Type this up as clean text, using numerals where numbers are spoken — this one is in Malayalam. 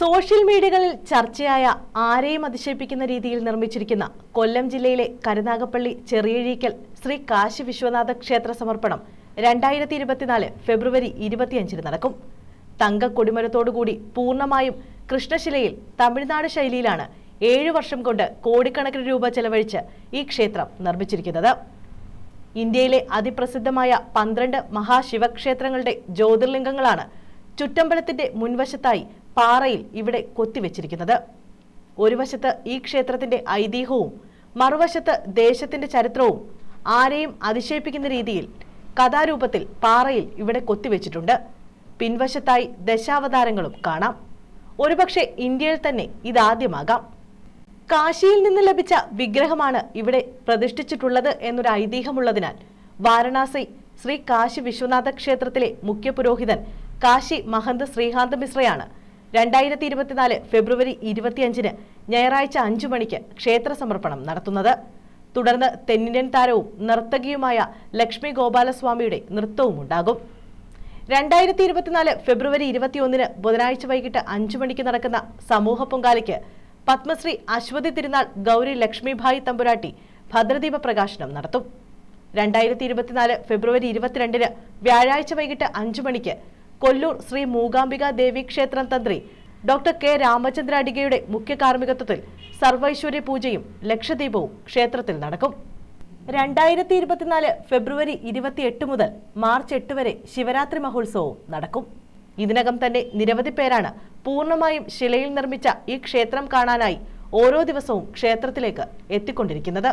സോഷ്യൽ മീഡിയകളിൽ ചർച്ചയായ ആരെയും അതിശയിപ്പിക്കുന്ന രീതിയിൽ നിർമ്മിച്ചിരിക്കുന്ന കൊല്ലം ജില്ലയിലെ കരുനാഗപ്പള്ളി ചെറിയഴീക്കൽ ശ്രീ കാശി വിശ്വനാഥ ക്ഷേത്ര സമർപ്പണം 2024 ഫെബ്രുവരി 25 നടക്കും. തങ്ക കൊടിമരത്തോടുകൂടി പൂർണ്ണമായും കൃഷ്ണശിലയിൽ തമിഴ്നാട് ശൈലിയിലാണ് 7 വർഷം കൊണ്ട് കോടിക്കണക്കിന് രൂപ ചെലവഴിച്ച് ഈ ക്ഷേത്രം നിർമ്മിച്ചിരിക്കുന്നത്. ഇന്ത്യയിലെ അതിപ്രസിദ്ധമായ 12 മഹാശിവക്ഷേത്രങ്ങളുടെ ജ്യോതിർലിംഗങ്ങളാണ് ചുറ്റമ്പലത്തിന്റെ മുൻവശത്തായി പാറയിൽ ഇവിടെ കൊത്തിവെച്ചിരിക്കുന്നത്. ഒരു വശത്ത് ഈ ക്ഷേത്രത്തിന്റെ ഐതിഹ്യവും മറുവശത്ത് ദേശത്തിന്റെ ചരിത്രവും ആരെയും അതിശയിപ്പിക്കുന്ന രീതിയിൽ കഥാരൂപത്തിൽ പാറയിൽ ഇവിടെ കൊത്തിവെച്ചിട്ടുണ്ട്. പിൻവശത്തായി ദശാവതാരങ്ങളും കാണാം. ഒരുപക്ഷെ ഇന്ത്യയിൽ തന്നെ ഇതാദ്യമാകാം. കാശിയിൽ നിന്ന് ലഭിച്ച വിഗ്രഹമാണ് ഇവിടെ പ്രതിഷ്ഠിച്ചിട്ടുള്ളത് എന്നൊരു ഐതിഹ്യമുള്ളതിനാൽ വാരണാസി ശ്രീ കാശി വിശ്വനാഥ ക്ഷേത്രത്തിലെ മുഖ്യ പുരോഹിതൻ കാശി മഹന്ത് ശ്രീകാന്ത മിശ്രയാണ് 2024 ഫെബ്രുവരി 25 ഞായറാഴ്ച 5 മണിക്ക് ക്ഷേത്ര സമർപ്പണം നടത്തുന്നത്. തുടർന്ന് തെന്നിന്ത്യൻ താരവും നർത്തകിയുമായ ലക്ഷ്മി ഗോപാലസ്വാമിയുടെ നൃത്തവും ഉണ്ടാകും. 2024 ഫെബ്രുവരി 21 ബുധനാഴ്ച വൈകിട്ട് 5 മണിക്ക് നടക്കുന്ന സമൂഹ പൊങ്കാലയ്ക്ക് പത്മശ്രീ അശ്വതി തിരുനാൾ ഗൗരി ലക്ഷ്മിഭായി തമ്പുരാട്ടി ഭദ്രദീപ പ്രകാശനം നടത്തും. 2024 ഫെബ്രുവരി 22 വ്യാഴാഴ്ച വൈകിട്ട് 5 മണിക്ക് കൊല്ലൂർ ശ്രീ മൂകാംബിക ദേവി ക്ഷേത്രം തന്ത്രി ഡോക്ടർ കെ രാമചന്ദ്ര അടികയുടെ മുഖ്യ കാർമ്മികത്വത്തിൽ സർവൈശ്വര്യ പൂജയും ലക്ഷദീപവും ക്ഷേത്രത്തിൽ നടക്കും. 2024 ഫെബ്രുവരി 28 മുതൽ മാർച്ച് 8 വരെ ശിവരാത്രി മഹോത്സവവും നടക്കും. ഇതിനകം തന്നെ നിരവധി പേരാണ് പൂർണ്ണമായും ശിലയിൽ നിർമ്മിച്ച ഈ ക്ഷേത്രം കാണാനായി ഓരോ ദിവസവും ക്ഷേത്രത്തിലേക്ക് എത്തിക്കൊണ്ടിരിക്കുന്നത്.